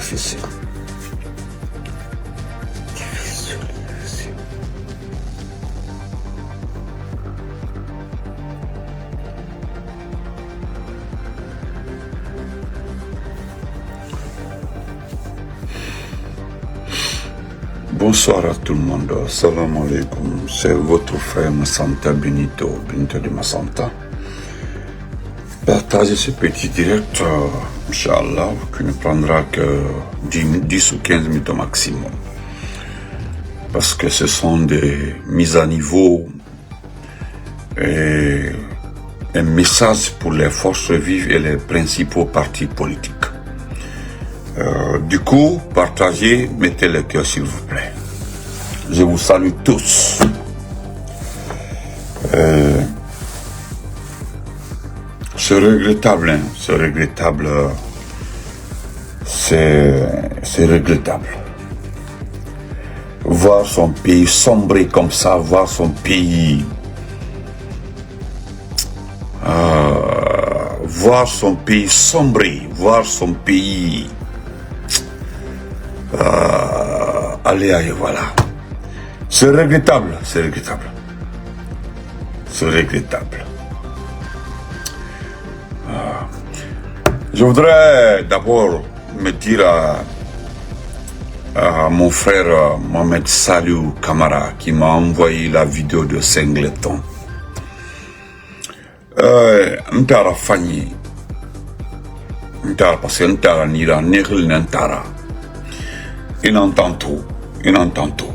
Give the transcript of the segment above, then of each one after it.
difficile. Bonsoir à tout le monde, salam alaikum, c'est votre frère Massanta Benito de Massanta. Partagez ce petit direct, Inch'Allah, qui ne prendra que 10 ou 15 minutes au maximum. Parce que ce sont des mises à niveau et un message pour les forces vives et les principaux partis politiques. Du coup, partagez, mettez le cœur s'il vous plaît. Je vous salue tous. C'est regrettable, hein, c'est regrettable. C'est regrettable. Voir son pays sombrer comme ça, voir son pays... voir son pays sombrer, voir son pays... allez, voilà. C'est regrettable, c'est regrettable. C'est regrettable. Je voudrais d'abord me dire à mon frère Mohamed Salou Kamara qui m'a envoyé la vidéo de Singleton. Ntara Fanny. Ntara parce que Ntara Nira Nihil Nantara. Il entend tout, il entend tout.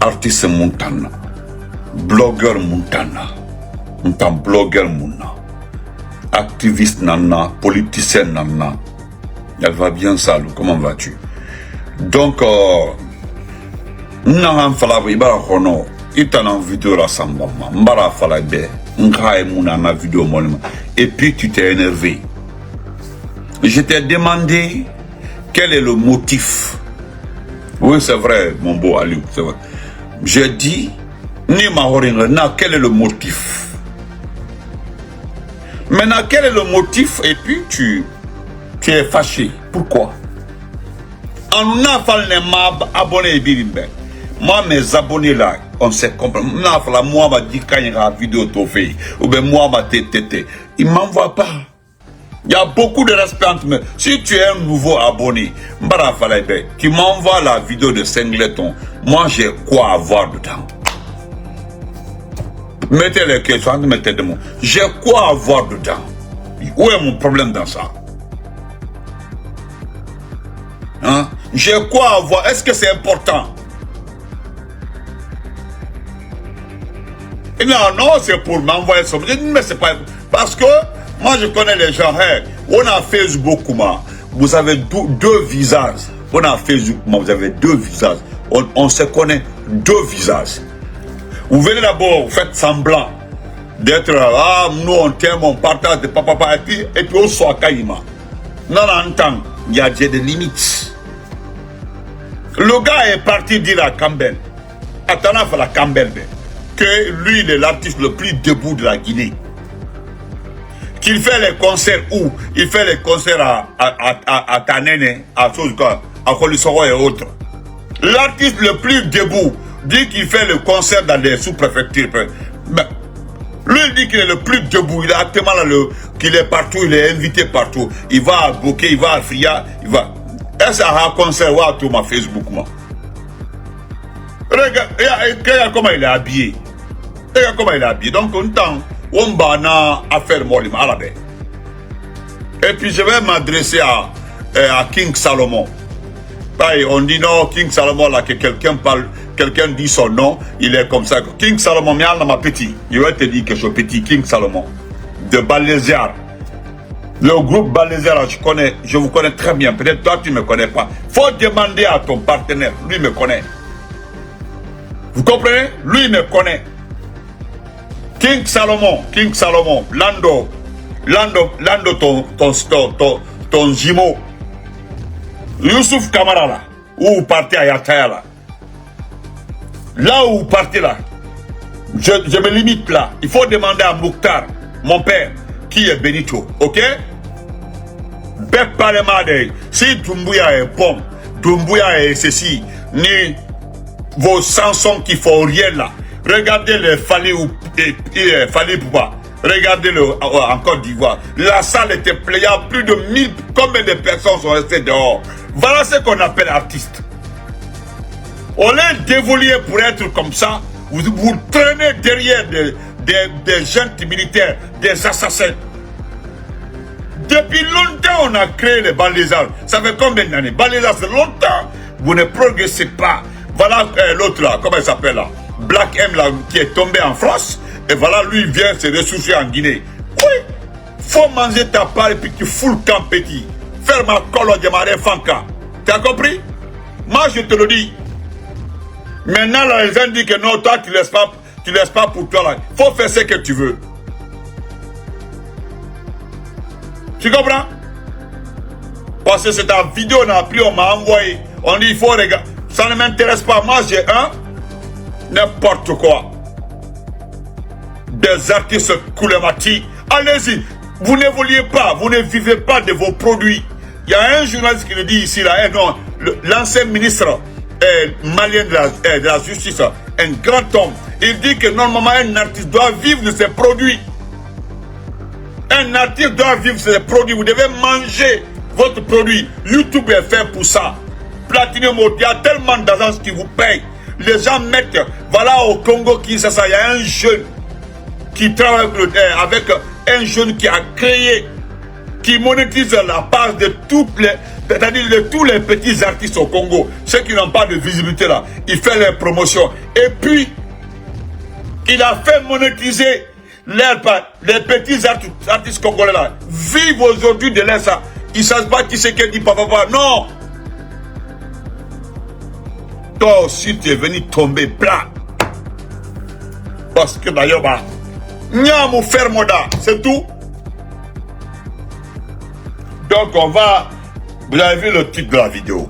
Artiste Montana, blogueur Montana, blogueur Mouna, activiste Nana, politicien Nana. Elle va bien, Salou, comment vas-tu? Donc, Nahan Falabi Barahono, il t'en a en vidéo la Sambama, Mbara Falabe, Nkae Mouna na vidéo molima, et puis tu t'es énervé. Je t'ai demandé quel est le motif. Oui, c'est vrai, mon beau Aliou, c'est vrai. J'ai dit, ni Mahoringa, quel est le motif? Maintenant, quel est le motif? Et puis, tu es fâché. Pourquoi? En a fallu abonner Birimbe. Moi, mes abonnés là, on s'est compris. Moi, m'a dit quand il y a une vidéo de fait, ou bien moi, m'a tété. Il ne m'envoie pas. Il y a beaucoup de respect entre nous. Si tu es un nouveau abonné, tu m'envoies la vidéo de Singleton. Moi, j'ai quoi avoir dedans? Mettez les questions, mettez des mots. J'ai quoi avoir dedans? Où est mon problème dans ça? Hein? J'ai quoi avoir? Est-ce que c'est important? Et non, c'est pour m'envoyer ça. Mais c'est pas... Parce que moi, je connais les gens. Hey, on a Facebook, vous avez deux visages. On a Facebook, vous avez deux visages. On se connaît deux visages. Vous venez d'abord, vous faites semblant d'être nous on t'aime, on partage de papa, et puis on soit Kaïma. Non, il y a des limites. Le gars est parti dire à Campbell, à la Campbell, que lui, il est l'artiste le plus debout de la Guinée. Qu'il fait les concerts où? Il fait les concerts à Tanene, à Kolisoro et autres. L'artiste le plus debout dit qu'il fait le concert dans des sous-préfectures. Mais lui, il dit qu'il est le plus debout. Il est actuellement là, qu'il est partout, il est invité partout. Il va à Bokeh, il va à Fria, il va. Est-ce qu'il y a un concert où tout ma Facebook, moi? Regarde comment il est habillé. Regarde comment il est habillé. Donc, on tend. On va faire molima à la baie. Et puis je vais m'adresser à King Salomon. On dit non, King Salomon là que quelqu'un parle, quelqu'un dit son nom, il est comme ça. King Salomon, mais ma petit, je vais te dire que je suis petit, King Salomon, de Balésiar. Le groupe Balésiar, je vous connais très bien. Peut-être toi tu ne me connais pas. Faut demander à ton partenaire, lui me connaît. Vous comprenez? Lui me connaît. King Salomon, Lando ton Jimo. Youssouf Kamara là, où vous partez à Yataya là. Là où vous partez là, je me limite là. Il faut demander à Mouktar, mon père, qui est Benito, ok? Peuple parlement de, si Doumbouya est bon, Doumbouya est ceci, ni vos chansons qui font rien là. Regardez le Fali Poupa. Regardez-le en Côte d'Ivoire. La salle était pleine. Il y a plus de 1000. Combien de personnes sont restées dehors? Voilà ce qu'on appelle artiste. On les dévolié pour être comme ça. Vous traînez derrière des jeunes militaires, des assassins. Depuis longtemps, on a créé les Balézards. Ça fait combien d'années? Balézards, c'est longtemps. Vous ne progressez pas. Voilà l'autre là, comment il s'appelle là? Black M là, qui est tombé en France. Et voilà, lui vient se ressourcer en Guinée. Oui, faut manger ta part et puis tu fous le camp petit. Faire ma colo de marée fanka. Tu as compris? Moi, je te le dis. Maintenant, là, les gens disent que non, toi, tu laisses pas pour toi là. Faut faire ce que tu veux. Tu comprends? Parce que c'est ta vidéo, on a pris, on m'a envoyé. On dit, il faut regarder. Ça ne m'intéresse pas. Moi, j'ai n'importe quoi. Des artistes Koulemati. Allez-y. Vous n'évoluez pas. Vous ne vivez pas de vos produits. Il y a un journaliste qui le dit ici, là. Non, l'ancien ministre malien de la justice, un grand homme. Il dit que normalement, un artiste doit vivre de ses produits. Un artiste doit vivre de ses produits. Vous devez manger votre produit. YouTube est fait pour ça. Platinum, il y a tellement d'agences qui vous payent. Les gens mettent, voilà au Congo, il y a un jeune qui travaille avec un jeune qui a créé, qui monétise la base de toutes les, c'est-à-dire de tous les petits artistes au Congo, ceux qui n'ont pas de visibilité là, il fait les promotions. Et puis, il a fait monétiser les petits artistes congolais là, vivent aujourd'hui de l'air ça. Ils ne savent pas qui c'est qui dit papa, non. Toi aussi, tu es venu tomber plat. Parce que d'ailleurs, Nyamou Fermoda, c'est tout. Donc, on va. Vous avez vu le titre de la vidéo.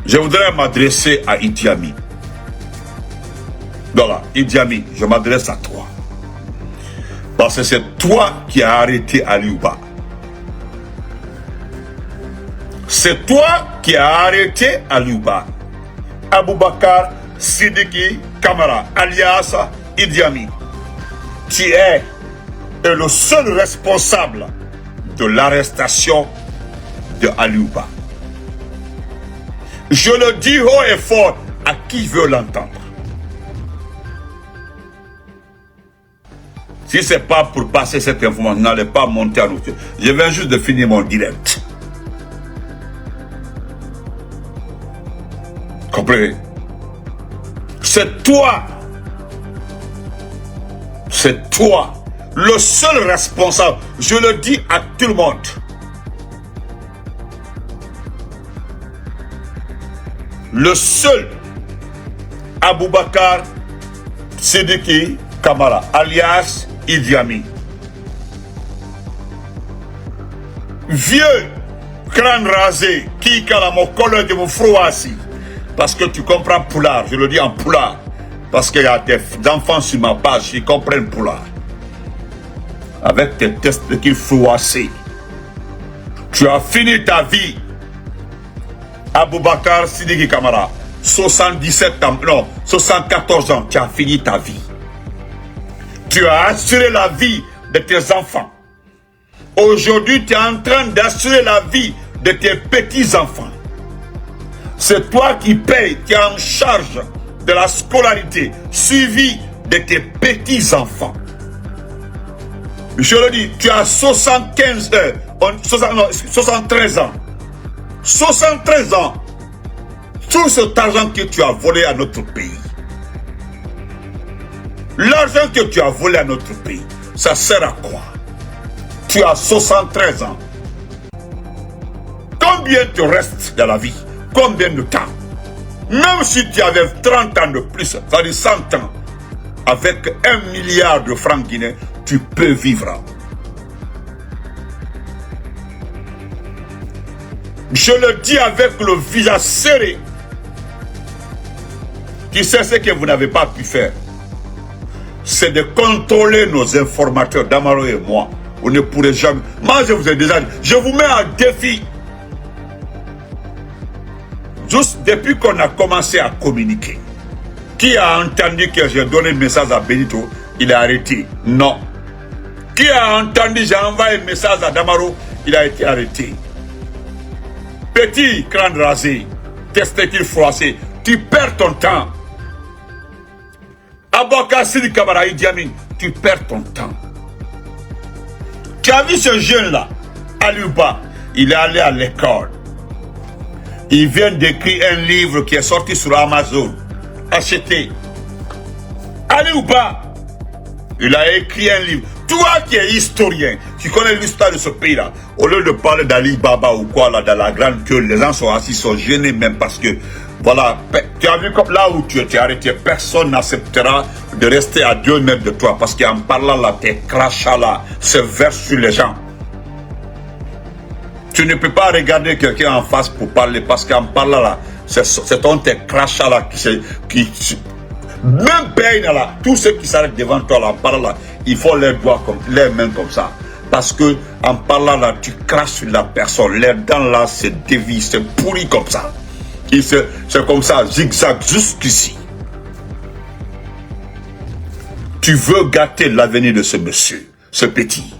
Je voudrais m'adresser à Idi Amin. Voilà, Idi Amin, je m'adresse à toi. Parce que c'est toi qui as arrêté Aliouba. C'est toi qui as arrêté Aliouba. Aboubakar Sidiki Kamara, alias Idi Amin. Tu es le seul responsable de l'arrestation de Aliouba. Je le dis haut et fort à qui veut l'entendre. Si ce n'est pas pour passer cette information, n'allez pas monter à nous. Je viens juste de finir mon direct. Comprenez? C'est toi, le seul responsable. Je le dis à tout le monde. Le seul Aboubakar Sidiki Kamara, alias Idi Amin. Vieux crâne rasé, qui a mon collègue de mon froissi. Parce que tu comprends Poulard, je le dis en Poulard. Parce qu'il y a des enfants sur ma page qui comprennent Poulard. Avec tes tests qu'il froissé. Tu as fini ta vie. Aboubakar Sidiki Kamara, 77 ans, non, 74 ans, tu as fini ta vie. Tu as assuré la vie de tes enfants. Aujourd'hui, tu es en train d'assurer la vie de tes petits-enfants. C'est toi qui payes, qui es en charge de la scolarité suivie de tes petits-enfants. Je le dis, tu as 73 ans. 73 ans. Tout cet argent que tu as volé à notre pays. L'argent que tu as volé à notre pays, ça sert à quoi? Tu as 73 ans. Combien te reste dans la vie? Combien de temps? Même si tu avais 30 ans de plus, ça dit 100 ans, avec 1 milliard de francs guinéens, tu peux vivre. Je le dis avec le visage serré. Tu sais ce que vous n'avez pas pu faire. c'est de contrôler nos informateurs, Damaro et moi. On ne pourrait jamais... Moi, je vous ai déjà dit, je vous mets en défi. Juste depuis qu'on a commencé à communiquer, qui a entendu que j'ai donné le message à Benito, il a arrêté? Non. Qui a entendu que j'ai envoyé un message à Damaro, il a été arrêté. Petit crâne rasé, testicule froissé, tu perds ton temps. Abokassi Kamara Idi Amin, tu perds ton temps. Tu as vu ce jeune-là, Aliouba, il est allé à l'école. Il vient d'écrire un livre qui est sorti sur Amazon. Acheté. Aliouba, il a écrit un livre. Toi qui es historien, tu connais l'histoire de ce pays-là, au lieu de parler d'Ali Baba ou quoi, là, dans la grande queue, les gens sont assis, sont gênés même parce que, voilà, tu as vu comme là où tu étais arrêté, personne n'acceptera de rester à 2 mètres de toi parce qu'en parlant là, tes crachats là se versent sur les gens. Tu ne peux pas regarder quelqu'un en face pour parler parce qu'en parlant là, c'est ton tes crachats là même pays là, tous ceux qui s'arrêtent devant toi là, en parlant là, ils font leurs doigts comme, les mains comme ça. Parce que en parlant là, tu craches sur la personne, les dents là se dévient, c'est pourri comme ça. C'est comme ça, zigzag jusqu'ici. Tu veux gâter l'avenir de ce monsieur, ce petit.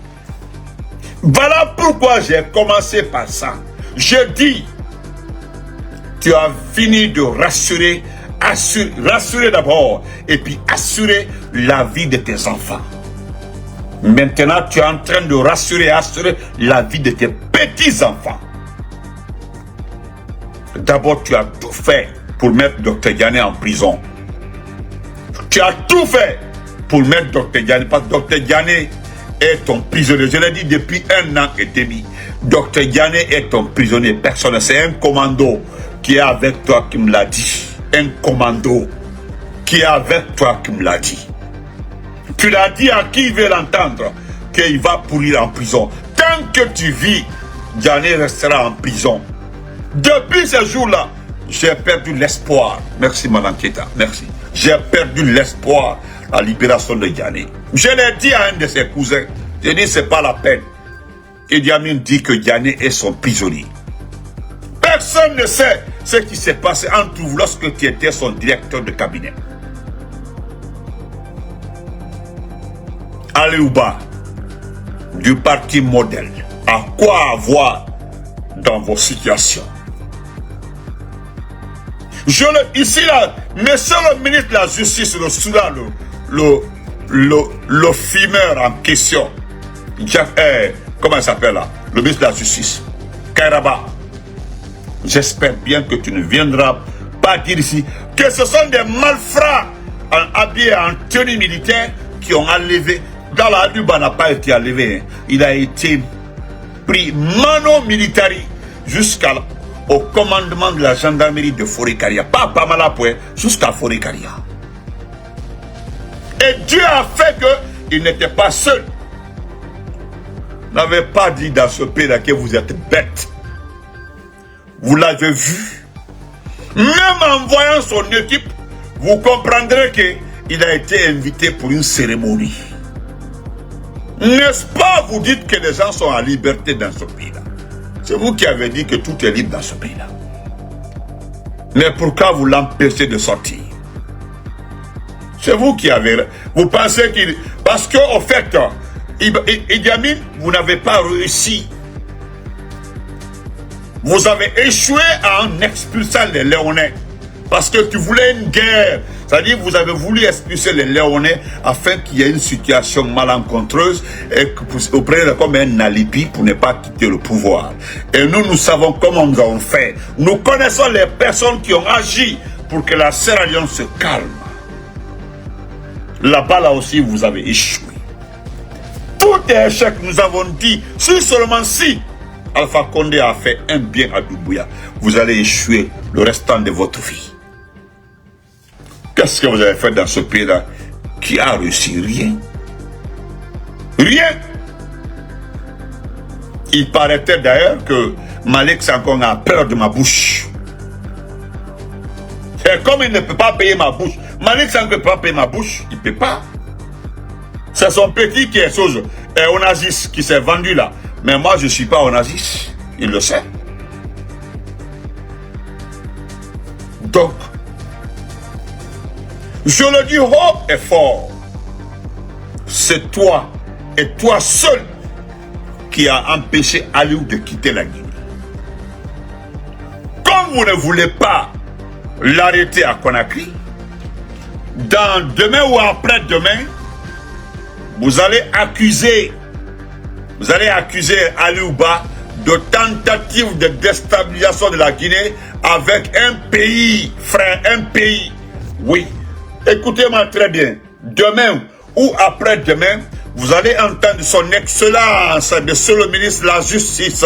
Voilà pourquoi j'ai commencé par ça. Je dis, tu as fini de rassurer, rassurer d'abord, et puis assurer la vie de tes enfants. Maintenant, tu es en train de rassurer, assurer la vie de tes petits-enfants. D'abord, tu as tout fait pour mettre Dr Diané en prison. Tu as tout fait pour mettre Dr Diané, parce que Dr Diané est ton prisonnier. Je l'ai dit depuis 1 an et demi. Dr Diané est ton prisonnier personnel. C'est un commando qui est avec toi qui me l'a dit. Un commando qui est avec toi qui me l'a dit. Tu l'as dit à qui veut l'entendre qu'il va pourrir en prison. Tant que tu vis, Diané restera en prison. Depuis ce jour-là, j'ai perdu l'espoir. Merci, Madame Keita. Merci. J'ai perdu l'espoir à la libération de Diané. Je l'ai dit à un de ses cousins. J'ai dit, c'est pas la peine. Idi Amin dit que Diané est son prisonnier. Personne ne sait ce qui s'est passé entre vous lorsque tu étais son directeur de cabinet. Aliouba, du parti modèle, à quoi avoir dans vos situations? Ici là, monsieur le ministre de la Justice, le fumeur en question, comment il s'appelle là? Le ministre de la Justice, Kairaba. J'espère bien que tu ne viendras pas dire ici que ce sont des malfrats habillés en tenue militaire qui ont enlevé. Dans la Aliouba n'a pas été enlevé. Il a été pris mano militari jusqu'au commandement de la gendarmerie de Forêt-Caria. Pas Malapoué, jusqu'à Forêt-Caria. Et Dieu a fait qu'il n'était pas seul. Vous n'avez pas dit dans ce pays-là que vous êtes bête. Vous l'avez vu. Même en voyant son équipe, vous comprendrez qu'il a été invité pour une cérémonie. N'est-ce pas, vous dites que les gens sont en liberté dans ce pays-là? C'est vous qui avez dit que tout est libre dans ce pays-là. Mais pourquoi vous l'empêchez de sortir? C'est vous qui avez... Vous pensez qu'il... Parce qu'au fait, Idi Amin, vous n'avez pas réussi. Vous avez échoué en expulsant les Léonais. Parce que tu voulais une guerre. C'est-à-dire que vous avez voulu expulser les Léonais afin qu'il y ait une situation malencontreuse et que vous preniez comme un alibi pour ne pas quitter le pouvoir. Et nous savons comment nous avons fait. Nous connaissons les personnes qui ont agi pour que la Sierra Leone se calme. Là-bas, là aussi, vous avez échoué. Tout est échec, nous avons dit, si seulement si Alpha Condé a fait un bien à Doumbouya, vous allez échouer le restant de votre vie. Qu'est-ce que vous avez fait dans ce pays-là qui a réussi? Rien. Rien. Il paraîtait d'ailleurs que Malick Sankoh a peur de ma bouche. Et comme il ne peut pas payer ma bouche, Malick Sankoh ne peut pas payer ma bouche, il ne peut pas. C'est son petit qui est Onassis qui s'est vendu là. Mais moi, je ne suis pas Onassis. Il le sait. Donc, je le dis haut et fort. C'est toi et toi seul qui a empêché Aliou de quitter la Guinée. Comme vous ne voulez pas l'arrêter à Conakry, dans demain ou après-demain, vous allez accuser Aliou Ba de tentative de déstabilisation de la Guinée avec un pays, frère, un pays. Oui, écoutez-moi très bien. Demain ou après-demain, vous allez entendre son excellence, monsieur le ministre de la Justice,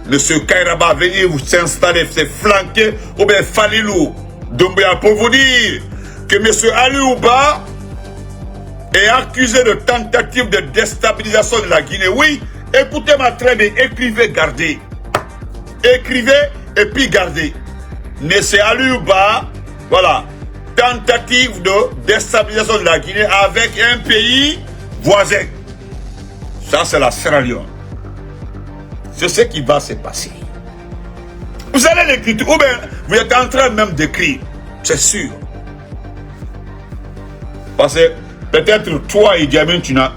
monsieur Kairaba, venir vous s'installer, se flanquer, ou bien Falilou Doumbouya, pour vous dire que monsieur Aliou Ba est accusé de tentative de déstabilisation de la Guinée. Oui, écoutez-moi très bien, écrivez, gardez. Écrivez et puis gardez. Monsieur Aliou Ba, voilà, tentative de déstabilisation de la Guinée avec un pays voisin. Ça, c'est la Sierra Leone. C'est ce qui va se passer. Vous allez l'écrire, ou bien vous êtes en train même d'écrire, c'est sûr. Parce que peut-être toi, Idi Amin, tu n'as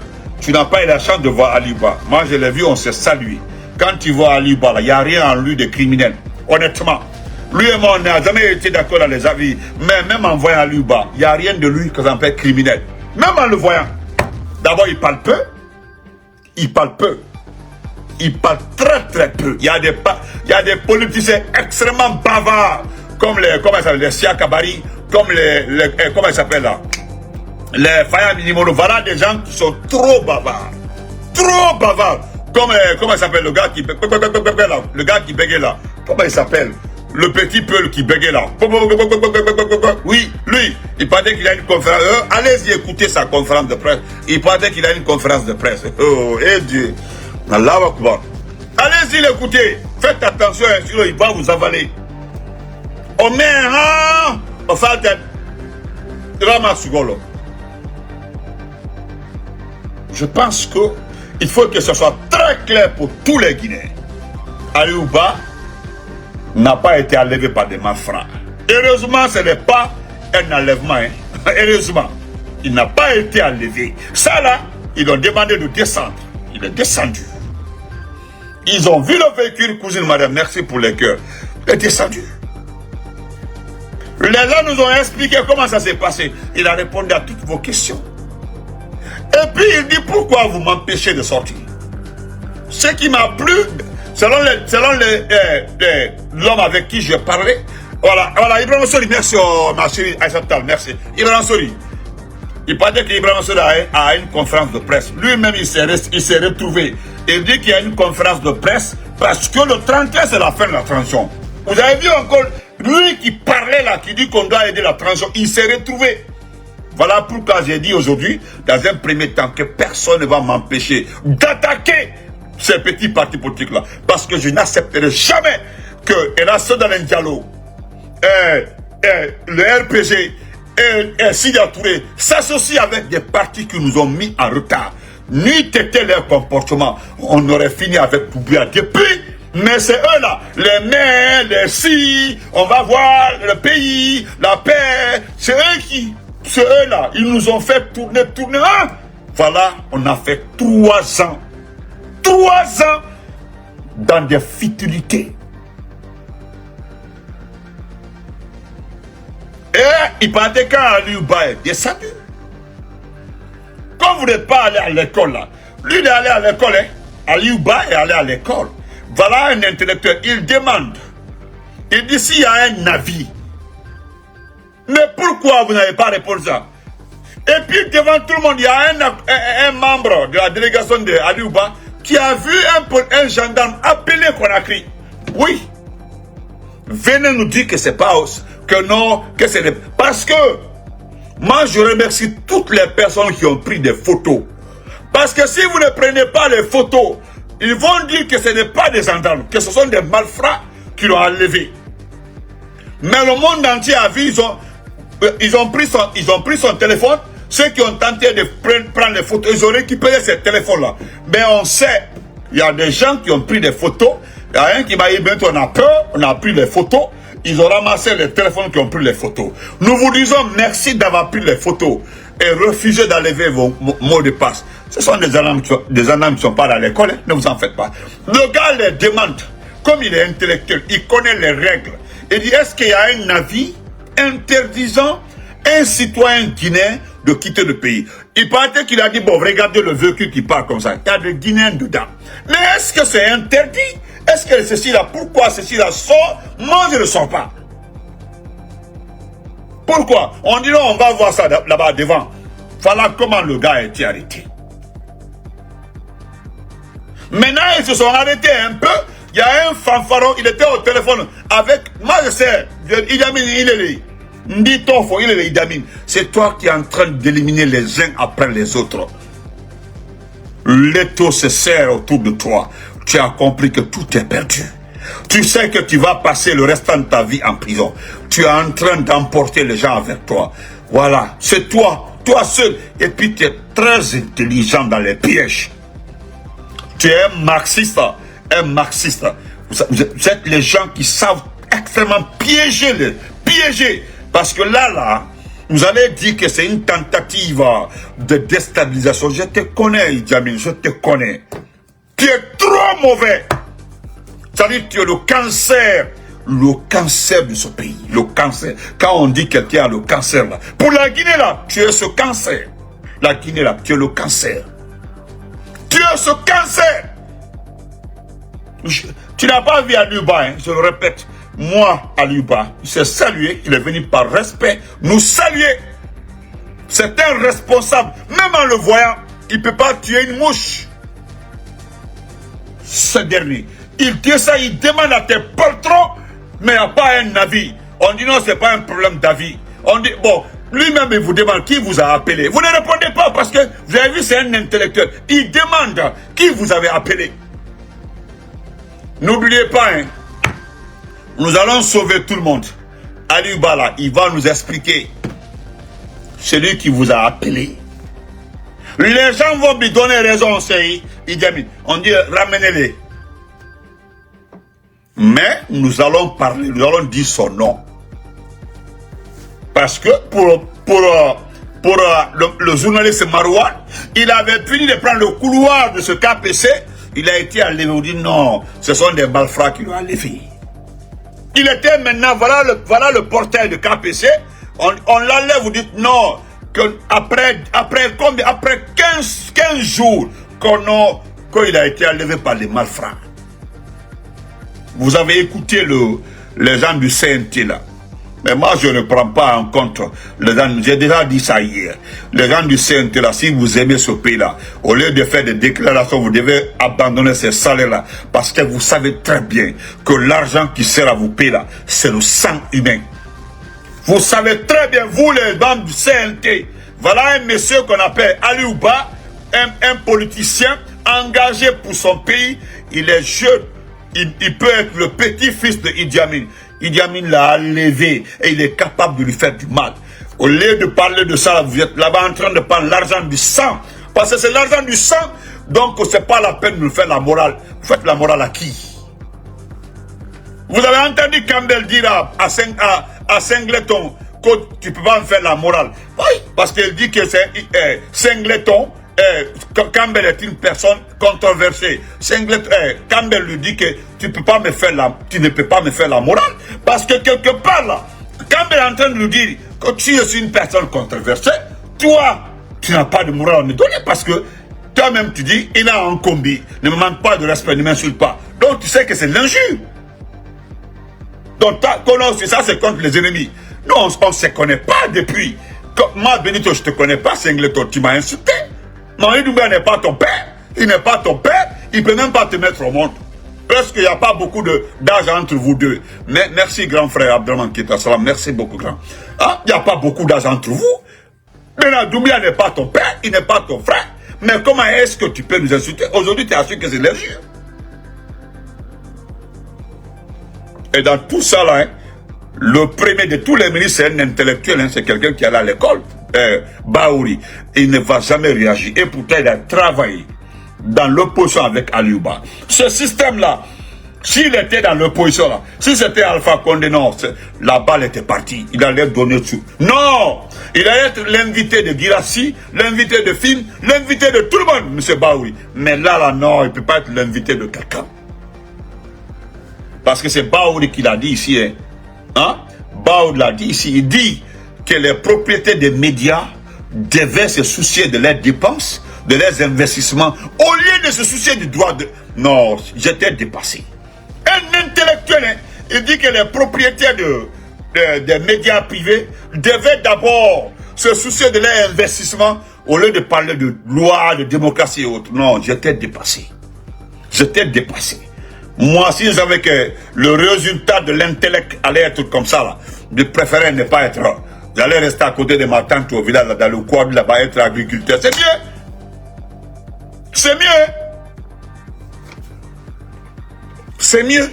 pas eu la chance de voir Aliou Ba. Moi, je l'ai vu, on s'est salué. Quand tu vois Aliou Ba, il n'y a rien en lui de criminel. Honnêtement. Lui et moi, on n'a jamais été d'accord dans les avis. Mais même en voyant Aliou Ba, il n'y a rien de lui que j'en fais criminel. Même en le voyant. D'abord, il parle peu. Il parle peu. Il parle très très peu. Il y a des politiciens extrêmement bavards. Comme les Siakabari. Comme comment ils s'appellent là? Les Faya Minimono. Voilà des gens qui sont trop bavards. Trop bavards. Comme, comment il s'appelle le gars qui bégait là? Comment il s'appelle? Le petit Peul qui bégait là. Oui, lui, il paraît qu'il a une conférence. Allez-y écouter sa conférence de presse. Il paraît qu'il a une conférence de presse. Oh, et Dieu. Allah Akbar. Allez-y l'écouter. Faites attention, sinon il va vous avaler. On met un on fait tête. Je pense que il faut que ce soit très clair pour tous les Guinéens. Aliou Ba n'a pas été enlevé par des malfrats. Heureusement, ce n'est pas un enlèvement. Hein. Heureusement, il n'a pas été enlevé. Ça là, ils ont demandé de descendre. Il est descendu. Ils ont vu le véhicule, cousine madame, merci pour les cœurs. Il est descendu. Les gens nous ont expliqué comment ça s'est passé. Il a répondu à toutes vos questions. Et puis il dit pourquoi vous m'empêchez de sortir. Ce qui m'a plu, selon l'homme avec qui je parlais, voilà, Ibrahim Sori, merci, ma chérie Aïssatal, merci. Ibrahim Sori, il paraît qu'Ibrahim Sori a une conférence de presse. Lui-même, il s'est retrouvé. Il dit qu'il y a une conférence de presse parce que le 31, c'est la fin de la transition. Vous avez vu encore, lui qui parlait là, qui dit qu'on doit aider la transition, il s'est retrouvé. Voilà pourquoi j'ai dit aujourd'hui, dans un premier temps, que personne ne va m'empêcher d'attaquer ces petits partis politiques-là. Parce que je n'accepterai jamais que Erassodan Diallo, le RPG et Sida Touré s'associent avec des partis qui nous ont mis en retard. N'eût été leur comportement, on aurait fini avec Toubia depuis. Mais c'est eux là, les maires, les si, on va voir le pays, la paix, c'est eux là, ils nous ont fait tourner. Hein? Voilà, on a fait 3 ans. 3 ans dans des futilités. Et il paraît quand Aliou Ba est descendu. Quand vous n'êtes pas allé à l'école là, lui il est allé à l'école, hein? Aliou Ba est allé à l'école. Voilà un intellectuel, il demande. Il dit s'il y a un navire. Mais pourquoi vous n'avez pas répondu ça? Et puis devant tout le monde, il y a un membre de la délégation de Aliou Ba qui a vu un gendarme appeler Conakry. Oui. Venez nous dire que c'est pas que non, que c'est parce que moi je remercie toutes les personnes qui ont pris des photos. Parce que si vous ne prenez pas les photos, ils vont dire que ce n'est pas des gendarmes, que ce sont des malfrats qui l'ont enlevé. Mais le monde entier a vu, ils ont pris son téléphone, Ceux qui ont tenté de prendre les photos, ils ont récupéré ces téléphones-là. Mais on sait, il y a des gens qui ont pris des photos. Il y a un qui m'a dit, bientôt on a peur, on a pris les photos. Ils ont ramassé les téléphones qui ont pris les photos. Nous vous disons merci d'avoir pris les photos et refusé d'enlever vos mots de passe. Ce sont des âmes qui ne sont pas dans l'école, hein, ne vous en faites pas. Le gars les demande, comme il est intellectuel, il connaît les règles. Il dit, est-ce qu'il y a un avis interdisant un citoyen guinéen de quitter le pays? Il paraît qu'il a dit, bon, regardez le véhicule qui part comme ça. Il y a des Guinéens dedans. Mais est-ce que c'est interdit? Est-ce que ceci-là, pourquoi ceci-là sort? Moi, je ne le sens pas. Pourquoi? On dit non, on va voir ça là-bas devant. Voilà comment le gars a été arrêté. Maintenant, ils se sont arrêtés un peu. Il y a un fanfaron, il était au téléphone avec, moi je sais, Idamine, il est là. Nditofo, il est là, Idamine. C'est toi qui es en train d'éliminer les uns après les autres. L'étau se serre autour de toi. Tu as compris que tout est perdu. Tu sais que tu vas passer le restant de ta vie en prison. Tu es en train d'emporter les gens avec toi. Voilà, c'est toi seul. Et puis tu es très intelligent dans les pièges. Tu es un marxiste. Vous êtes les gens qui savent extrêmement piéger. Parce que là, vous allez dire que c'est une tentative de déstabilisation. Je te connais, Idjamine, je te connais. Tu es trop mauvais. C'est-à-dire que tu es le cancer de ce pays. Le cancer. Quand on dit que quelqu'un a le cancer, là, pour la Guinée, là, tu es ce cancer. La Guinée, là, tu es le cancer. Tu es ce cancer. Tu n'as pas vu Aliouba, hein, je le répète. Moi, Aliouba, il s'est salué, il est venu par respect nous saluer. C'est un responsable. Même en le voyant, il ne peut pas tuer une mouche. Ce dernier, il tue ça, il demande à tes patrons, mais il n'y a pas un avis. On dit non, ce n'est pas un problème d'avis. On dit, bon, lui-même, il vous demande qui vous a appelé. Vous ne répondez pas parce que, vous avez vu, c'est un intellectuel. Il demande qui vous avez appelé. N'oubliez pas, hein, nous allons sauver tout le monde. Aliouba là, il va nous expliquer. Celui qui vous a appelé. Les gens vont lui donner raison, c'est Idjamine. On dit ramenez-les. Mais nous allons parler, nous allons dire son nom. Parce que le journaliste Marouane, il avait fini de prendre le couloir de ce KPC. Il a été enlevé. On dit non, ce sont des malfrats qui l'ont enlevé. Il était maintenant, voilà le portail de KPC. On l'enlève, vous dites non. Après 15 jours qu'il a été enlevé par les malfrats. Vous avez écouté les gens du CNT là. Mais moi je ne prends pas en compte les gens, j'ai déjà dit ça hier. Les gens du CNT là, si vous aimez ce pays là, au lieu de faire des déclarations, vous devez abandonner ces salaires là. Parce que vous savez très bien que l'argent qui sert à vous payer là, c'est le sang humain. Vous savez très bien, vous les gens du CNT, voilà un monsieur qu'on appelle Aliouba, un politicien engagé pour son pays. Il est jeune, il peut être le petit-fils de Idi Amin. Idi Amin l'a enlevé et il est capable de lui faire du mal. Au lieu de parler de ça, vous êtes là-bas en train de prendre l'argent du sang. Parce que c'est l'argent du sang, donc c'est pas la peine de nous faire la morale. Vous faites la morale à qui? Vous avez entendu Campbell dire à Singleton que tu ne peux pas me faire la morale. Oui, parce qu'il dit que c'est Singleton, Campbell est une personne controversée. Campbell lui dit que tu ne peux pas me faire la morale. Parce que quelque part là, Campbell est en train de lui dire que tu es une personne controversée. Toi, tu n'as pas de morale à me donner parce que toi-même tu dis, il a un combi, ne me manque pas de respect, ne m'insulte pas. Donc tu sais que c'est l'injure. Donc ça c'est contre les ennemis. Nous on ne se connaît pas depuis. Moi Benito, je ne te connais pas, Singleton, tu m'as insulté. Mamadou Doumbouya n'est pas ton père. Il n'est pas ton père. Il ne peut même pas te mettre au monde. Parce qu'il n'y a pas beaucoup d'âge entre vous deux. Mais merci grand frère Abdelman Keita Salam. Merci beaucoup grand. Ah, il n'y a pas beaucoup d'âge entre vous. Maintenant Doumbouya n'est pas ton père. Il n'est pas ton frère. Mais comment est-ce que tu peux nous insulter? Aujourd'hui tu as su que c'est l'injure. Et dans tout ça là, hein, le premier de tous les ministres, c'est un intellectuel, hein, c'est quelqu'un qui est allé à l'école. Baouri, il ne va jamais réagir. Et pourtant, il a travaillé dans l'opposition avec Aliouba. Ce système-là, s'il était dans l'opposition là, si c'était Alpha Condé, non, la balle était partie. Il allait donner tout. Non! Il allait être l'invité de Guirassy, l'invité de Fine, l'invité de tout le monde, M. Baouri. Mais là, non, il ne peut pas être l'invité de quelqu'un. Parce que c'est Baouri qui l'a dit ici. Hein? Baouri l'a dit ici. Il dit que les propriétaires des médias devaient se soucier de leurs dépenses, de leurs investissements, au lieu de se soucier du droit de... Non, j'étais dépassé. Un intellectuel, hein, il dit que les propriétaires des médias privés devaient d'abord se soucier de leur investissement au lieu de parler de loi, de démocratie et autres. Non, j'étais dépassé. J'étais dépassé. Moi, si je savais que le résultat de l'intellect allait être comme ça, là, je préférais ne pas être. J'allais rester à côté de ma tante au village, dans le quad, là-bas, être agriculteur. C'est mieux. C'est mieux. C'est mieux.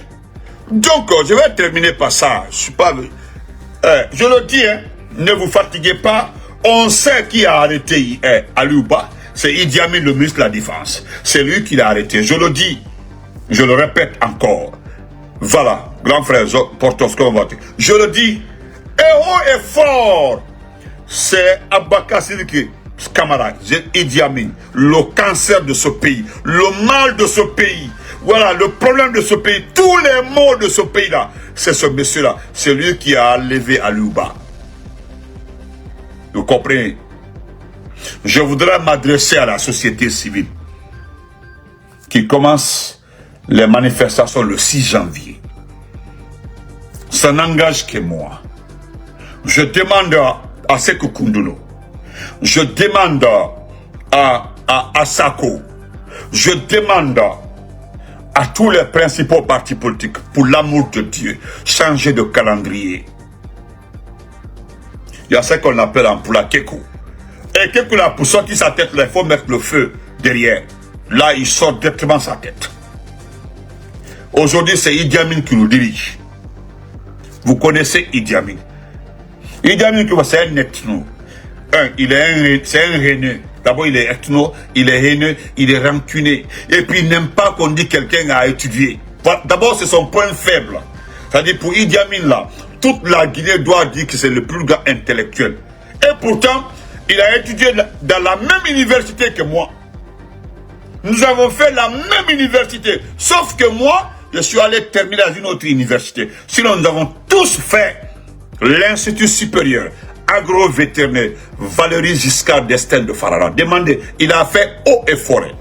Donc, je vais terminer par ça. Je suis pas... je le dis, hein, ne vous fatiguez pas. On sait qui a arrêté Aliouba. C'est Idi Amin, le ministre de la Défense. C'est lui qui l'a arrêté. Je le dis. Je le répète encore. Voilà, grand frère Portos, je le dis. Et haut et fort. C'est Abaka Sidiki, camarade, Idi Amin, le cancer de ce pays, le mal de ce pays. Voilà, le problème de ce pays, tous les maux de ce pays-là, c'est ce monsieur-là. C'est lui qui a levé Aliouba. Vous comprenez? Je voudrais m'adresser à la société civile qui commence les manifestations le 6 janvier. Ça n'engage que moi. Je demande à Sékou Koundoulou, je demande à Sako, je demande à tous les principaux partis politiques, pour l'amour de Dieu, changer de calendrier. Il y a ce qu'on appelle en poula Kekou. Et Kekou là, pour sortir sa tête, il faut mettre le feu derrière. Là, il sort directement sa tête. Aujourd'hui, c'est Idi Amin qui nous dirige. Vous connaissez Idi Amin. Idi Amin, c'est un ethno. C'est un haineux. D'abord, il est ethno, il est haineux, il est rancunier. Et puis, il n'aime pas qu'on dise quelqu'un a étudié. D'abord, c'est son point faible. C'est-à-dire, pour Idi Amin, là, toute la Guinée doit dire que c'est le plus grand intellectuel. Et pourtant, il a étudié dans la même université que moi. Nous avons fait la même université. Sauf que moi, je suis allé terminer dans une autre université. Sinon, nous avons tous fait l'Institut supérieur agro-vétérinaire Valéry Giscard d'Estaing de Farana. Demandez, il a fait eau et forêt.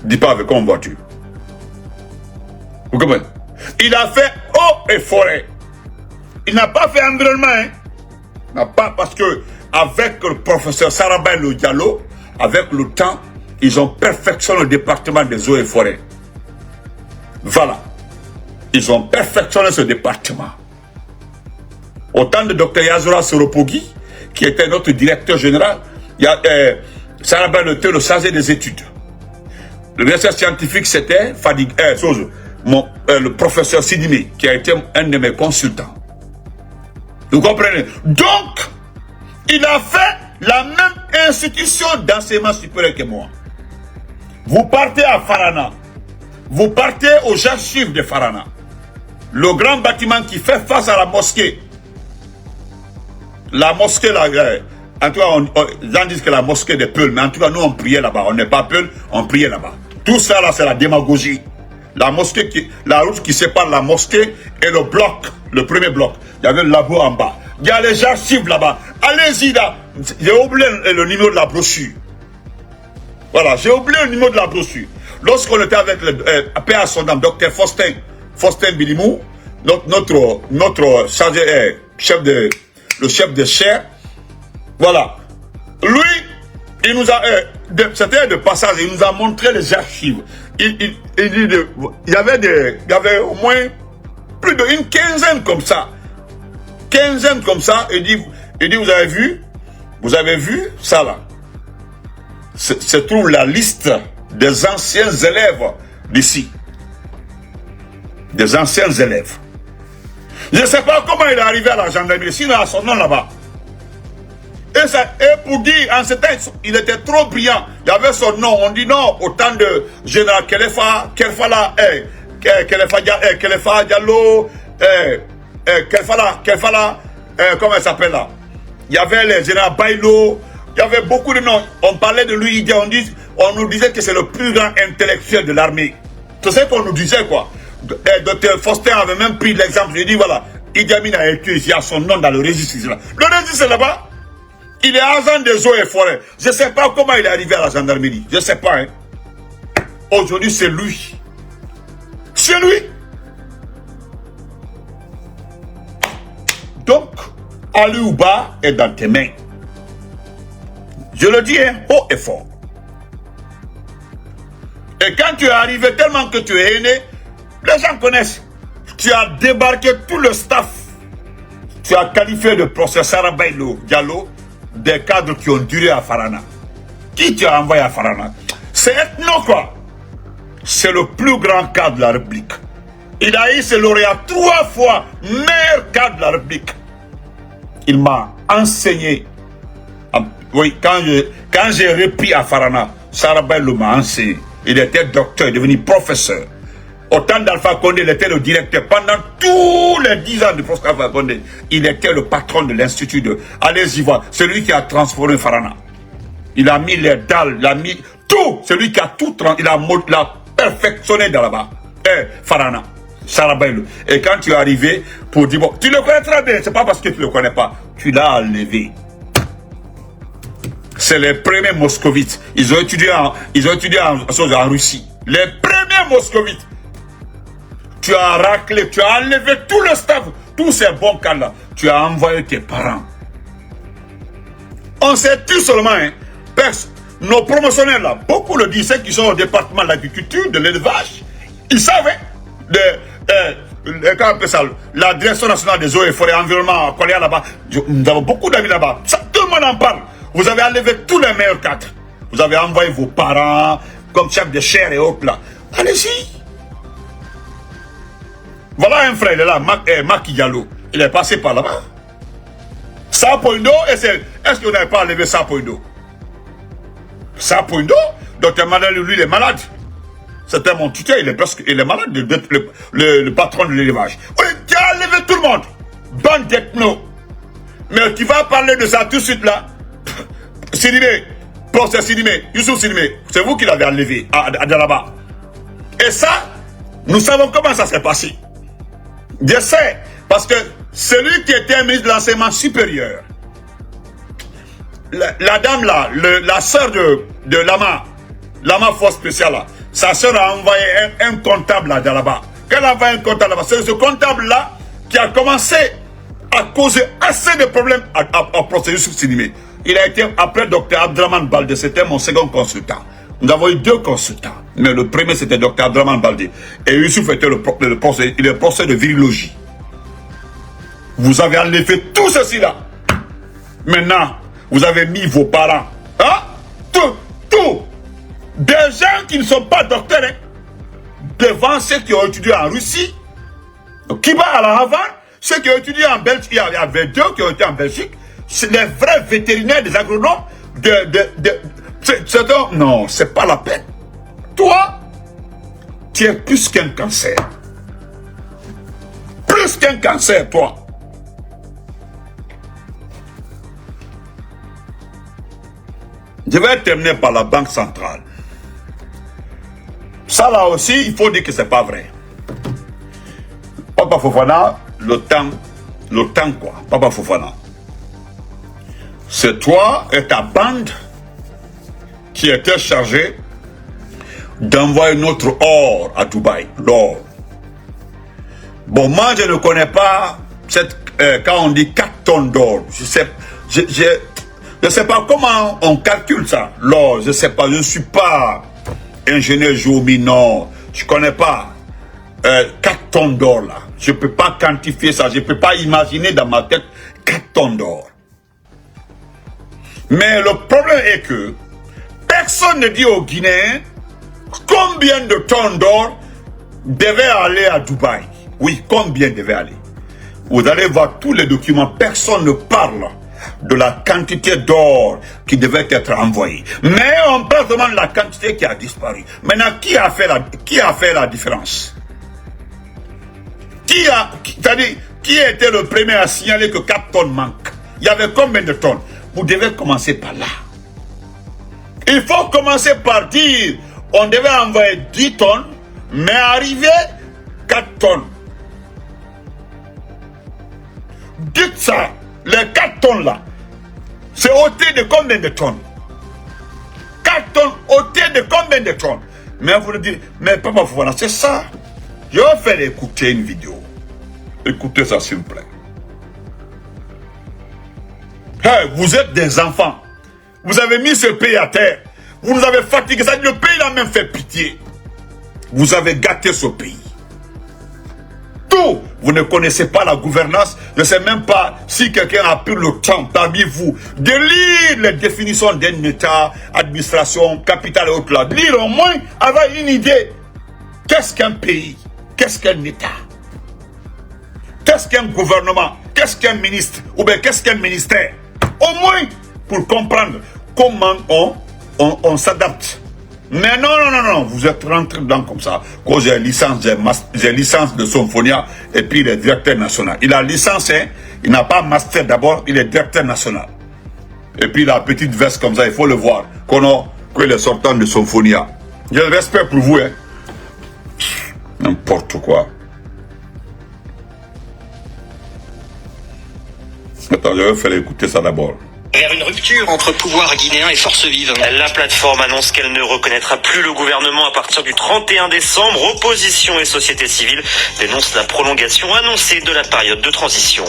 Dis pas avec quoi en voiture. Vous comprenez? Il a fait eau et forêt. Il n'a pas fait environnement. Hein? Il n'a pas, parce que avec le professeur Sarabel Le Diallo, avec le temps, ils ont perfectionné le département des eaux et forêts. Voilà. Ils ont perfectionné ce département. Au temps de Dr Yazora Soropogui, qui était notre directeur général, il y a Sarabel le chargé des études. Le directeur scientifique, c'était le professeur Sidimé, qui a été un de mes consultants. Vous comprenez? Donc, il a fait la même institution d'enseignement supérieur que moi. Vous partez à Farana. Vous partez aux archives de Farana. Le grand bâtiment qui fait face à la mosquée. La mosquée, là, en tout cas, les gens disent que la mosquée des Peuls, mais en tout cas, nous, on priait là-bas. On n'est pas Peuls, on priait là-bas. Tout ça, là, c'est la démagogie. La mosquée, la route qui sépare la mosquée et le bloc, le premier bloc. Il y avait le labo en bas. Il y a les archives là-bas. Allez-y là. J'ai oublié le numéro de la brochure. Voilà, j'ai oublié le numéro de la brochure. Lorsqu'on était avec le père à son âme, Dr Faustin Bilimou, notre chargé, le chef de chaire, voilà. Lui, il nous a, c'était de passage, il nous a montré les archives. Il y avait au moins plus d'une quinzaine comme ça. Il dit, vous avez vu ça là? Se trouve la liste des anciens élèves d'ici. Des anciens élèves. Je ne sais pas comment il est arrivé à la gendarmerie, sinon à son nom là-bas. Et pour dire, en ce temps, il était trop brillant. Il avait son nom. On dit non, autant de général Kelefa Diallo, comment il s'appelle là? Il y avait les général Bailo. Il y avait beaucoup de noms. On parlait de lui, on nous disait que c'est le plus grand intellectuel de l'armée. Tu sais qu'on nous disait quoi? Dr Faustin avait même pris l'exemple. Il dit voilà, Idi Amin a été ici, il y a son nom dans le registre. Le registre est là-bas. Il est agent des eaux et forêts. Je ne sais pas comment il est arrivé à la gendarmerie. Je ne sais pas. Hein. Aujourd'hui, c'est lui. C'est lui. Donc, Ali Ouba est dans tes mains. Je le dis hein, haut et fort. Et quand tu es arrivé tellement que tu es aîné, les gens connaissent. Tu as débarqué tout le staff. Tu as qualifié de professeur Bailo Diallo des cadres qui ont duré à Farana. Qui tu as envoyé à Farana? C'est Ethno quoi. C'est le plus grand cadre de la République. Il a eu ce lauréat 3 fois meilleur cadre de la République. Il m'a enseigné. Oui, quand j'ai repris à Farana, Sarabailo m'a enseigné. Il était docteur, devenu professeur. Au temps d'Alpha Condé, il était le directeur. Pendant tous les 10 ans de professeur Alpha Condé, il était le patron de l'institut de Allez-y voir. C'est lui qui a transformé Farana. Il a mis les dalles, il a mis tout. C'est lui qui a tout il a perfectionné dans là-bas. Farana, Sarabailo. Et quand tu es arrivé pour dire, bon, tu le connais très bien, c'est pas parce que tu le connais pas. Tu l'as enlevé. C'est les premiers moscovites. Ils ont étudié en Russie. Les premiers moscovites. Tu as raclé, tu as enlevé tout le staff, tous ces bons cas-là. Tu as envoyé tes parents. On sait tout seulement, hein, nos promotionnaires là, beaucoup le disent, ceux qui sont au département de l'agriculture, de l'élevage, ils savent, la direction nationale des eaux et forêts environnement collée là-bas. Nous avons beaucoup d'amis là-bas. Tout le monde en parle. Vous avez enlevé tous les meilleurs cadres. Vous avez envoyé vos parents comme chef de chair et autres là. Allez-y. Voilà un frère, il est là, Maki Diallo. Il est passé par là-bas. Sapoindo, est-ce que vous n'avez pas enlevé Sapoindo? Sapoindo, Dr Manel, lui, il est malade. C'était mon tuteur, il est malade, le patron de l'élevage. Oui, tu as enlevé tout le monde. Bande d'ethno. Mais tu vas parler de ça tout de suite là. Sidimé, professeur Sidimé, Youssouf Sidimé, c'est vous qui l'avez enlevé à là-bas. Et ça, nous savons comment ça s'est passé. Je sais, parce que celui qui était ministre de l'enseignement supérieur, la dame là, la sœur de Lama Force Spéciale là, sa sœur a envoyé un comptable là-bas. Quand elle a envoyé un comptable là-bas, c'est ce comptable là qui a commencé à causer assez de problèmes à professeur Youssouf Sidimé. Il a été, après Dr Abdraman Baldé, c'était mon second consultant. Nous avons eu 2 consultants. Mais le premier, c'était Dr Abdraman Baldé. Et Youssouf était le professeur de virologie. Vous avez enlevé tout ceci là. Maintenant, vous avez mis vos parents. Hein? Tout. Des gens qui ne sont pas docteurs. Hein? Devant ceux qui ont étudié en Russie. Qui va à la Havane. Ceux qui ont étudié en Belgique. Il y avait 2 qui ont été en Belgique. C'est les vrais vétérinaires, des agronomes. Non, c'est pas la peine. Toi, tu es plus qu'un cancer. Plus qu'un cancer, toi. Je vais terminer par la Banque centrale. Ça là aussi, il faut dire que c'est pas vrai. Papa Fofana, le temps quoi, Papa Fofana. C'est toi et ta bande qui était chargé d'envoyer notre or à Dubaï, l'or. Bon, moi je ne connais pas quand on dit 4 tonnes d'or. Je sais pas comment on calcule ça, l'or. Je sais pas, je ne suis pas ingénieur géomie, non. Je connais pas 4 tonnes d'or là. Je peux pas quantifier ça, je peux pas imaginer dans ma tête 4 tonnes d'or. Mais le problème est que personne ne dit aux Guinéens combien de tonnes d'or devaient aller à Dubaï. Oui, combien devaient aller. Vous allez voir tous les documents, personne ne parle. de la quantité d'or qui devait être envoyée. Mais on parle seulement de la quantité qui a disparu. Maintenant, qui a fait la différence? Qui a été le premier à signaler que 4 tonnes manquent? Il y avait combien de tonnes? Vous devez commencer par là. Il faut commencer par dire, on devait envoyer 10 tonnes, mais arriver 4 tonnes. Dites ça, les 4 tonnes là, c'est ôté de combien de tonnes? 4 tonnes ôté de combien de tonnes? Mais vous le dites, mais Papa Fofana, c'est ça. Je vais faire écouter une vidéo. Écoutez ça s'il vous plaît. Hey, vous êtes des enfants. Vous avez mis ce pays à terre. Vous nous avez fatigués. Ça, le pays a même fait pitié. Vous avez gâté ce pays. Tout. Vous ne connaissez pas la gouvernance. Je ne sais même pas si quelqu'un a pris le temps parmi vous de lire les définitions d'un État, administration, capitale et autres là. Lire au moins avoir une idée. Qu'est-ce qu'un pays? Qu'est-ce qu'un État? Qu'est-ce qu'un gouvernement? Qu'est-ce qu'un ministre? Ou bien qu'est-ce qu'un ministère? Au moins pour comprendre comment on s'adapte. Mais non, vous êtes rentré dedans comme ça. Quand j'ai licence de Symphonia et puis il est directeur national. Il a licence, hein, il n'a pas master d'abord, il est directeur national. Et puis la petite veste comme ça, il faut le voir. Qu'il est sortant de Symphonia. J'ai le respect pour vous, hein. N'importe quoi. Attends, je vais faire écouter ça d'abord. Vers une rupture entre pouvoir guinéen et forces vives. La plateforme annonce qu'elle ne reconnaîtra plus le gouvernement à partir du 31 décembre. Opposition et société civile dénoncent la prolongation annoncée de la période de transition.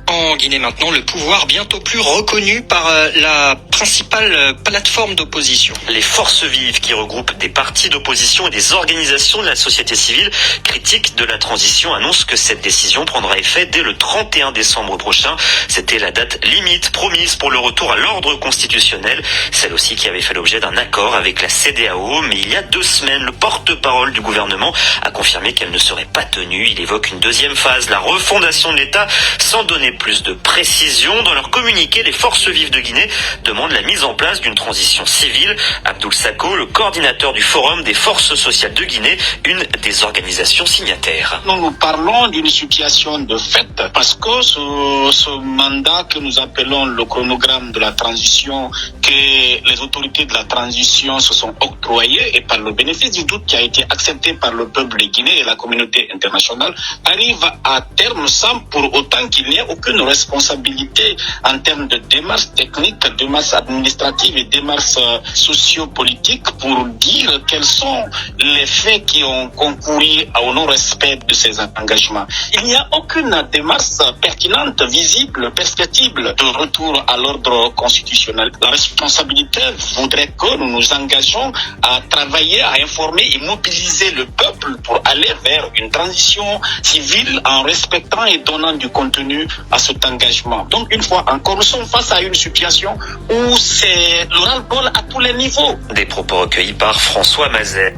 En Guinée maintenant, le pouvoir bientôt plus reconnu par la principale plateforme d'opposition. Les forces vives qui regroupent des partis d'opposition et des organisations de la société civile critiques de la transition annoncent que cette décision prendra effet dès le 31 décembre prochain. C'était la date limite promise pour le retour à l'ordre constitutionnel, celle aussi qui avait fait l'objet d'un accord avec la CEDEAO. Mais il y a 2 semaines, le porte-parole du gouvernement a confirmé qu'elle ne serait pas tenue. Il évoque une deuxième phase, la refondation de l'État, sans donner plus de précision. Dans leur communiqué, les forces vives de Guinée demandent la mise en place d'une transition civile. Abdoul Sako, le coordinateur du Forum des forces sociales de Guinée, une des organisations signataires. Nous parlons d'une situation de fait parce que ce mandat que nous appelons le chronogramme de la transition, que les autorités de la transition se sont octroyées et par le bénéfice du doute qui a été accepté par le peuple de Guinée et la communauté internationale, arrive à terme sans pour autant qu'il n'y ait aucune responsabilité en termes de démarches techniques, démarches administratives et démarches sociopolitiques pour dire quels sont les faits qui ont concouru au non-respect de ces engagements. Il n'y a aucune démarche pertinente, visible, perceptible de retour à l'ordre constitutionnel. La responsabilité voudrait que nous nous engageons à travailler, à informer et mobiliser le peuple pour aller vers une transition civile en respectant et donnant du contenu à cet engagement. Donc une fois encore, nous sommes face à une situation où c'est le ras-le-bol à tous les niveaux. Des propos recueillis par François Mazet.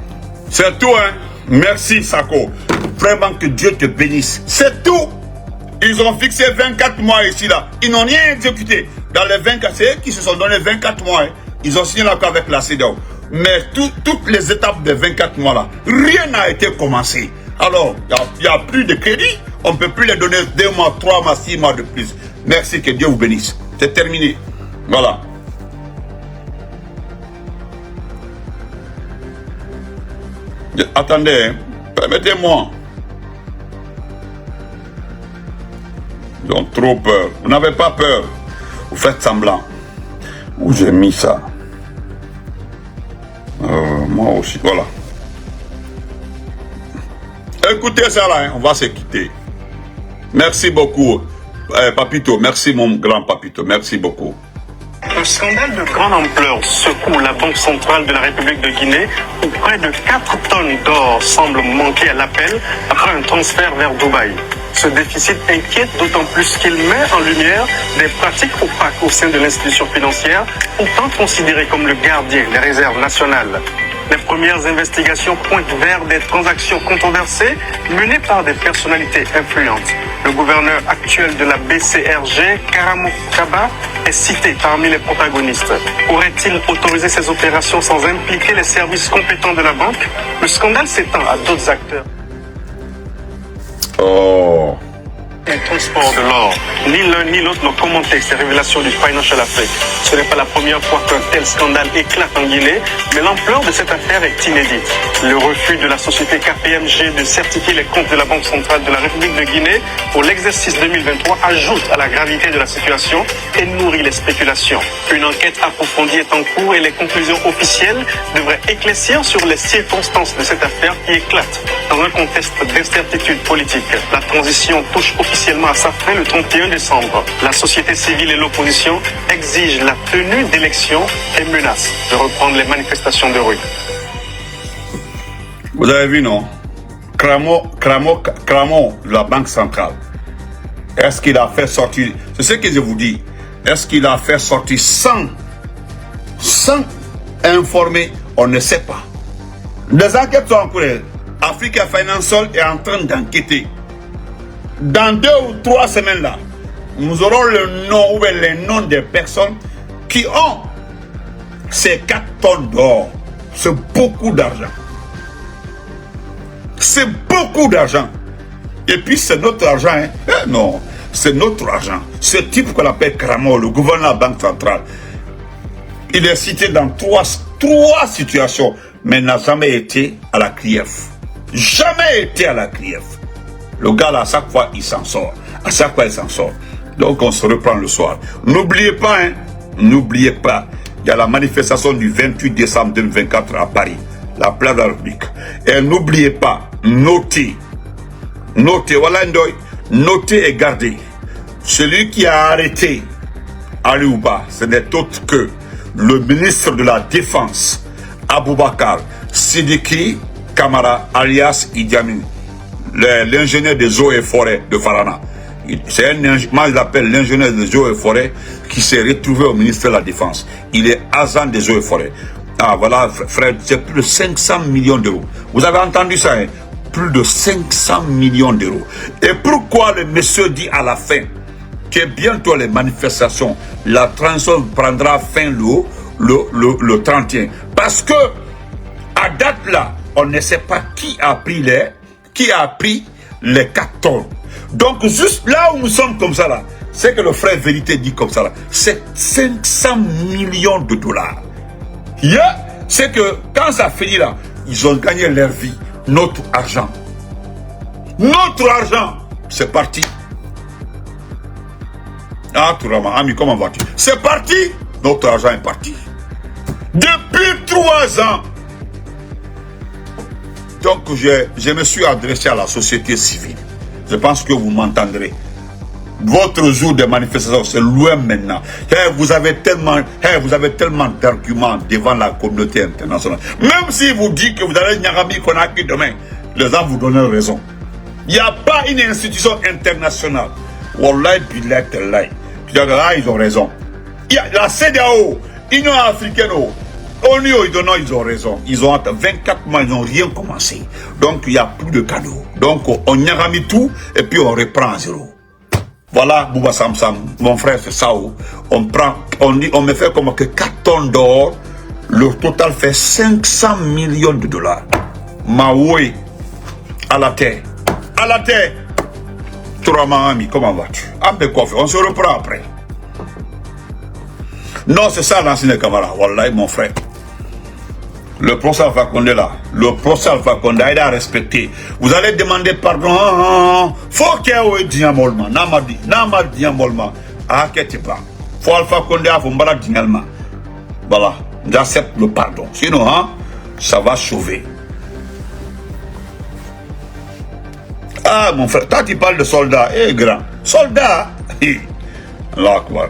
C'est tout, hein. Merci, Sako. Vraiment que Dieu te bénisse. C'est tout. Ils ont fixé 24 mois ici, là. Ils n'ont rien exécuté. Dans les 24, c'est eux qui se sont donné 24 mois. Hein. Ils ont signé l'accord avec la CEDEAO. Mais toutes les étapes des 24 mois, là, rien n'a été commencé. Alors, il n'y a plus de crédit. On ne peut plus les donner 2 mois, 3 mois, 6 mois de plus. Merci, que Dieu vous bénisse. C'est terminé. Voilà. Attendez, hein. Permettez-moi. Ils ont trop peur. Vous n'avez pas peur. Vous faites semblant. Où j'ai mis ça? Moi aussi, voilà. Écoutez ça là, hein. On va se quitter. Merci beaucoup, Papito. Merci mon grand Papito. Merci beaucoup. Un scandale de grande ampleur secoue la Banque centrale de la République de Guinée où près de 4 tonnes d'or semblent manquer à l'appel après un transfert vers Dubaï. Ce déficit inquiète d'autant plus qu'il met en lumière des pratiques opaques au sein de l'institution financière, pourtant considérée comme le gardien des réserves nationales. Les premières investigations pointent vers des transactions controversées menées par des personnalités influentes. Le gouverneur actuel de la BCRG, Karamo Kaba, est cité parmi les protagonistes. Aurait-il autorisé ces opérations sans impliquer les services compétents de la banque? Le scandale s'étend à d'autres acteurs. Oh. Le transport de l'or. Ni l'un ni l'autre n'ont commenté ces révélations du Financial Afrique. Ce n'est pas la première fois qu'un tel scandale éclate en Guinée, mais l'ampleur de cette affaire est inédite. Le refus de la société KPMG de certifier les comptes de la Banque centrale de la République de Guinée pour l'exercice 2023 ajoute à la gravité de la situation et nourrit les spéculations. Une enquête approfondie est en cours et les conclusions officielles devraient éclaircir sur les circonstances de cette affaire qui éclate dans un contexte d'incertitude politique. La transition touche officiellement à sa fin le 31 décembre. La société civile et l'opposition exigent la tenue d'élections et menacent de reprendre les manifestations de rue. Vous avez vu, non? Cramo, la Banque centrale. Est-ce qu'il a fait sortir, c'est ce que je vous dis, est-ce qu'il a fait sortir sans informer? On ne sait pas. Les enquêtes sont en cours. Africa Financial est en train d'enquêter. Dans 2 ou 3 semaines là, nous aurons le nom ou les noms des personnes qui ont ces 4 tonnes d'or. C'est beaucoup d'argent. C'est beaucoup d'argent. Et puis c'est notre argent. Hein? Non, c'est notre argent. Ce type qu'on appelle Kramo, le gouverneur de la Banque centrale, il est cité dans trois situations, mais n'a jamais été à la CRIEF. Jamais été à la CRIEF. Le gars là, à chaque fois, il s'en sort. À chaque fois, il s'en sort. Donc, on se reprend le soir. N'oubliez pas, hein, n'oubliez pas, il y a la manifestation du 28 décembre 2024 à Paris, la place de la République. Et n'oubliez pas, notez, voilà, notez et gardez. Celui qui a arrêté Ali Ouba, ce n'est autre que le ministre de la Défense, Aboubakar Sidiki Kamara, alias Idi Amin, l'ingénieur des eaux et forêts de Farana. C'est moi je l'appelle l'ingénieur des eaux et forêts qui s'est retrouvé au ministère de la Défense. Il est agent des eaux et forêts. Ah voilà, frère, c'est plus de 500 millions d'euros. Vous avez entendu ça, hein? Plus de 500 millions d'euros. Et pourquoi le monsieur dit à la fin que bientôt les manifestations, la transition prendra fin le 31? Parce que à date là, on ne sait pas qui a pris les 4 tonnes. Donc juste là où nous sommes comme ça là, c'est que le frère Vérité dit comme ça là, c'est 500 millions de dollars. Yeah, c'est que quand ça finit là, ils ont gagné leur vie, notre argent. Notre argent, c'est parti. Ah, Tourama, ami, comment vas-tu? C'est parti, notre argent est parti. Depuis 3 ans. Donc, je me suis adressé à la société civile. Je pense que vous m'entendrez. Votre jour de manifestation, c'est loin maintenant. Vous avez tellement d'arguments devant la communauté internationale. Même si vous dites que vous allez Nyarami Konaki demain, les gens vous donnent raison. Il n'y a pas une institution internationale. Wallahi billahi tallahi. Ils ont raison. Il y a la CEDEAO, Union africaine, ils ont raison. Ils ont 24 mois, ils n'ont rien commencé. Donc il n'y a plus de cadeaux. Donc on y a mis tout et puis on reprend à zéro. Voilà, Bouba Samsam, mon frère, c'est ça. On me fait comme que 4 tonnes d'or. Le total fait 500 millions de dollars. Maoué, à la terre. À la terre. Tourama, ami, comment vas-tu? On se reprend après. Non, c'est ça l'ancien camarade. Wallahi, mon frère. Le procès Alpha Condé là, le procès Alpha Condé, il a respecté. Vous allez demander pardon. Faut qu'il y ait diamolma. Nama diamolma. Ah, qu'est-ce pas. Faut Alpha Condé, faut m'bala diamolma. Voilà, j'accepte le pardon. Sinon, hein, ça va sauver. Ah, mon frère, toi tu parles de soldats. Eh, grand. Soldats. Là, quoi.